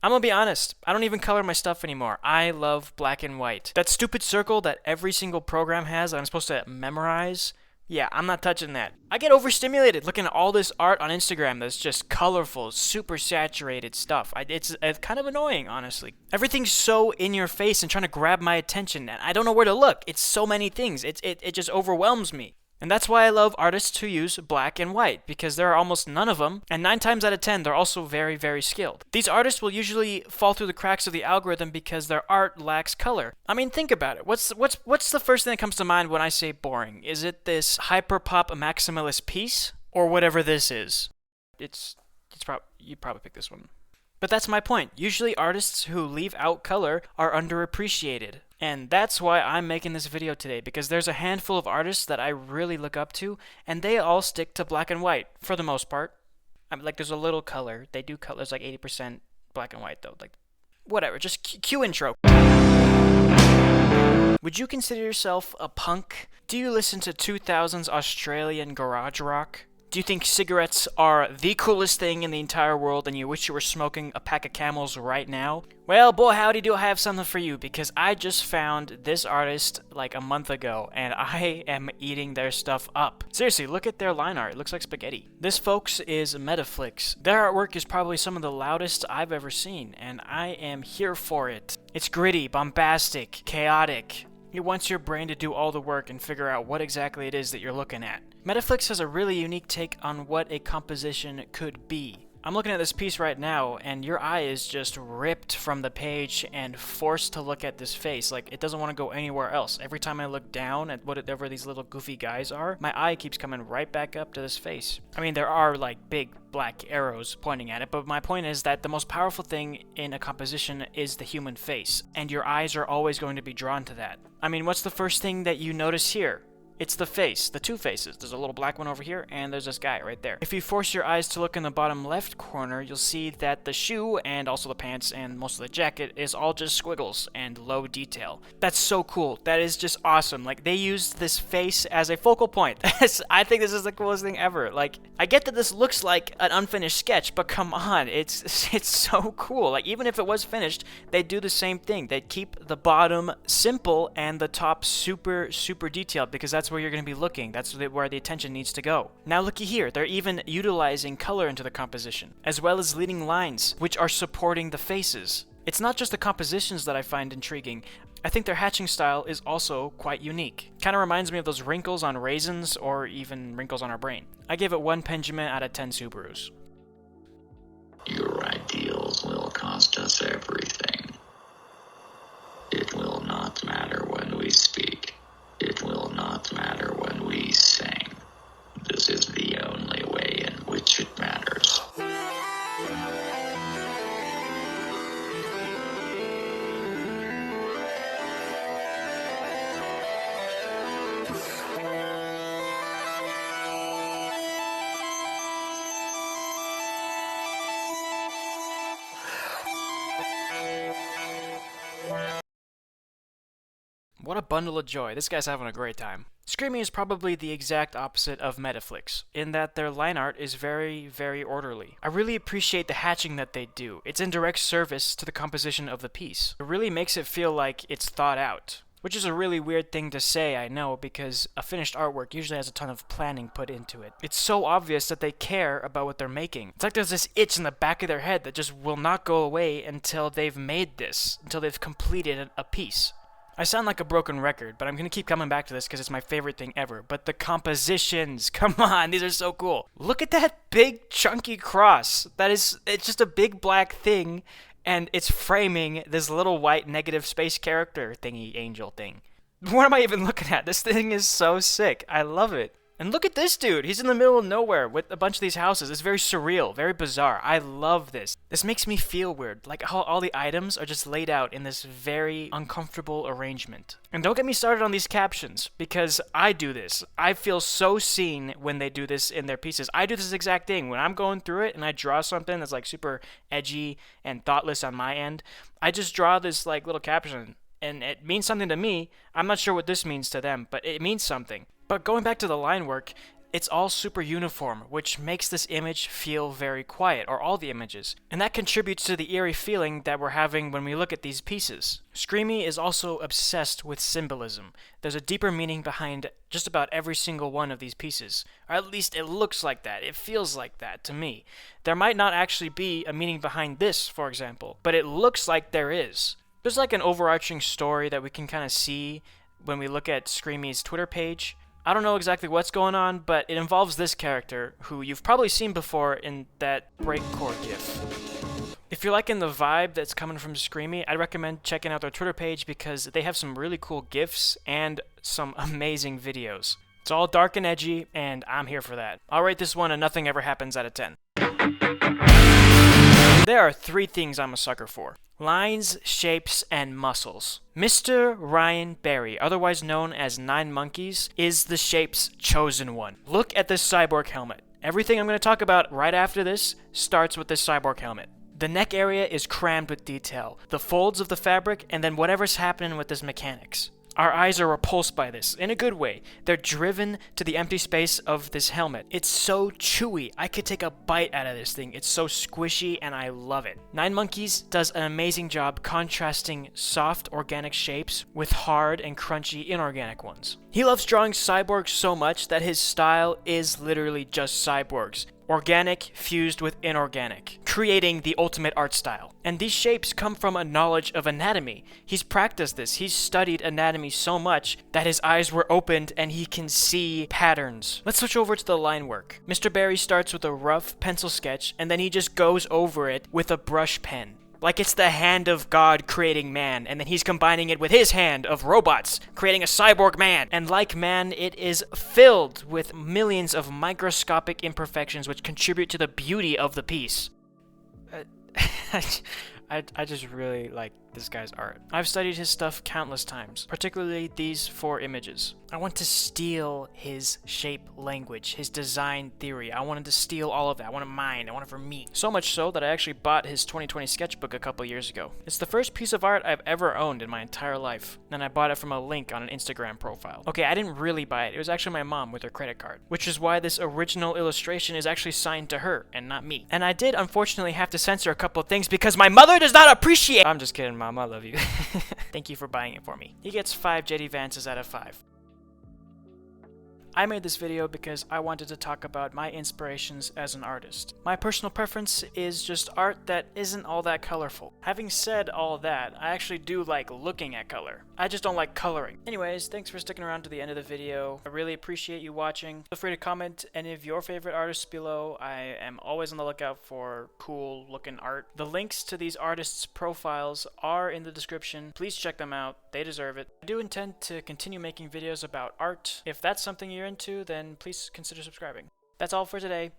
I'm gonna be honest, I don't even color my stuff anymore. I love black and white. That stupid circle that every single program has that I'm supposed to memorize, yeah, I'm not touching that. I get overstimulated looking at all this art on Instagram that's just colorful, super saturated stuff. It's kind of annoying, honestly. Everything's so in your face and trying to grab my attention, and I don't know where to look. It's so many things. It just overwhelms me. And that's why I love artists who use black and white, because there are almost none of them, and 9 times out of 10, they're also very, very skilled. These artists will usually fall through the cracks of the algorithm because their art lacks color. I mean, think about it. What's the first thing that comes to mind when I say boring? Is it this hyperpop maximalist piece, or whatever this is? You'd probably pick this one. But that's my point. Usually artists who leave out color are underappreciated. And that's why I'm making this video today, because there's a handful of artists that I really look up to, and they all stick to black and white, for the most part. I mean, like, there's a little color. They do color. There's like 80% black and white, though. Like, whatever. Just cue intro. Would you consider yourself a punk? Do you listen to 2000s Australian garage rock? Do you think cigarettes are the coolest thing in the entire world and you wish you were smoking a pack of Camels right now? Well, boy howdy do I have something for you, because I just found this artist like a month ago and I am eating their stuff up. Seriously, look at their line art. It looks like spaghetti. This, folks, is mettaflix. Their artwork is probably some of the loudest I've ever seen, and I am here for it. It's gritty, bombastic, chaotic. It wants your brain to do all the work and figure out what exactly it is that you're looking at. Mettaflix has a really unique take on what a composition could be. I'm looking at this piece right now, and your eye is just ripped from the page and forced to look at this face. Like, it doesn't want to go anywhere else. Every time I look down at whatever these little goofy guys are, my eye keeps coming right back up to this face. I mean, there are, like, big black arrows pointing at it, but my point is that the most powerful thing in a composition is the human face, and your eyes are always going to be drawn to that. I mean, what's the first thing that you notice here? It's the face, the two faces. There's a little black one over here, and there's this guy right there. If you force your eyes to look in the bottom left corner, you'll see that the shoe, and also the pants, and most of the jacket is all just squiggles and low detail. That's so cool. That is just awesome. Like, they used this face as a focal point. I think this is the coolest thing ever. Like, I get that this looks like an unfinished sketch, but come on, it's so cool. Like, even if it was finished, they do the same thing. They keep the bottom simple and the top super, super detailed, because that's where you're going to be looking. That's where the attention needs to go. Now looky here, they're even utilizing color into the composition, as well as leading lines, which are supporting the faces. It's not just the compositions that I find intriguing. I think their hatching style is also quite unique. Kind of reminds me of those wrinkles on raisins, or even wrinkles on our brain. I give it 1 Benjamin out of 10 Subarus. Your ideals will cost us everything. It will not matter when we speak. It will not matter when we sing. This is the only way in which it matters. What a bundle of joy. This guy's having a great time. Xreamy is probably the exact opposite of mettaflix, in that their line art is very, very orderly. I really appreciate the hatching that they do. It's in direct service to the composition of the piece. It really makes it feel like it's thought out. Which is a really weird thing to say, I know, because a finished artwork usually has a ton of planning put into it. It's so obvious that they care about what they're making. It's like there's this itch in the back of their head that just will not go away until they've made this, until they've completed a piece. I sound like a broken record, but I'm going to keep coming back to this because it's my favorite thing ever. But the compositions, come on, these are so cool. Look at that big chunky cross. It's just a big black thing, and it's framing this little white negative space character thingy angel thing. What am I even looking at? This thing is so sick. I love it. And look at this dude. He's in the middle of nowhere with a bunch of these houses. It's very surreal, very bizarre. I love this. This makes me feel weird. Like how all the items are just laid out in this very uncomfortable arrangement. And don't get me started on these captions, because I do this. I feel so seen when they do this in their pieces. I do this exact thing. When I'm going through it and I draw something that's like super edgy and thoughtless on my end, I just draw this like little caption. And it means something to me. I'm not sure what this means to them, but it means something. But going back to the line work, It's all super uniform, which makes this image feel very quiet, or all the images. And that contributes to the eerie feeling that we're having when we look at these pieces. xreamy is also obsessed with symbolism. There's a deeper meaning behind just about every single one of these pieces. Or at least it looks like that, it feels like that to me. There might not actually be a meaning behind this, for example, but it looks like there is. There's like an overarching story that we can kind of see when we look at xreamy's Twitter page. I don't know exactly what's going on, but it involves this character, who you've probably seen before in that breakcore gif. If you're liking the vibe that's coming from xreamy, I'd recommend checking out their Twitter page because they have some really cool gifs and some amazing videos. It's all dark and edgy, and I'm here for that. I'll rate this one a nothing ever happens out of 10. There are 3 things I'm a sucker for: lines, shapes, and muscles. Mr. Ryan Berry, otherwise known as 9 Monkeys, is the shape's chosen one. Look at this cyborg helmet. Everything I'm going to talk about right after this starts with this cyborg helmet. The neck area is crammed with detail, the folds of the fabric, and then whatever's happening with this mechanics. Our eyes are repulsed by this, in a good way. They're driven to the empty space of this helmet. It's so chewy. I could take a bite out of this thing. It's so squishy, and I love it. 9 Monkeys does an amazing job contrasting soft, organic shapes with hard and crunchy, inorganic ones. He loves drawing cyborgs so much that his style is literally just cyborgs. Organic fused with inorganic, creating the ultimate art style. And these shapes come from a knowledge of anatomy. He's practiced this. He's studied anatomy so much that his eyes were opened and he can see patterns. Let's switch over to the line work. Mr. Berry starts with a rough pencil sketch and then he just goes over it with a brush pen. Like it's the hand of God creating man, and then he's combining it with his hand of robots, creating a cyborg man. And like man, it is filled with millions of microscopic imperfections which contribute to the beauty of the piece. I just really like this guy's art. I've studied his stuff countless times, particularly these 4 images. I want to steal his shape language, his design theory. I wanted to steal all of that. I want it mine. I want it for me. So much so that I actually bought his 2020 sketchbook a couple years ago. It's the first piece of art I've ever owned in my entire life, and I bought it from a link on an Instagram profile. Okay, I didn't really buy it. It was actually my mom with her credit card, which is why this original illustration is actually signed to her and not me. And I did unfortunately have to censor a couple of things because my mother does not appreciate— I'm just kidding, Mom. I love you. Thank you for buying it for me. He gets 5 JD Vances out of 5. I made this video because I wanted to talk about my inspirations as an artist. My personal preference is just art that isn't all that colorful. Having said all that, I actually do like looking at color. I just don't like coloring. Anyways, thanks for sticking around to the end of the video. I really appreciate you watching. Feel free to comment any of your favorite artists below. I am always on the lookout for cool looking art. The links to these artists' profiles are in the description. Please check them out. They deserve it. I do intend to continue making videos about art. If that's something you're into, then please consider subscribing. That's all for today. Bye.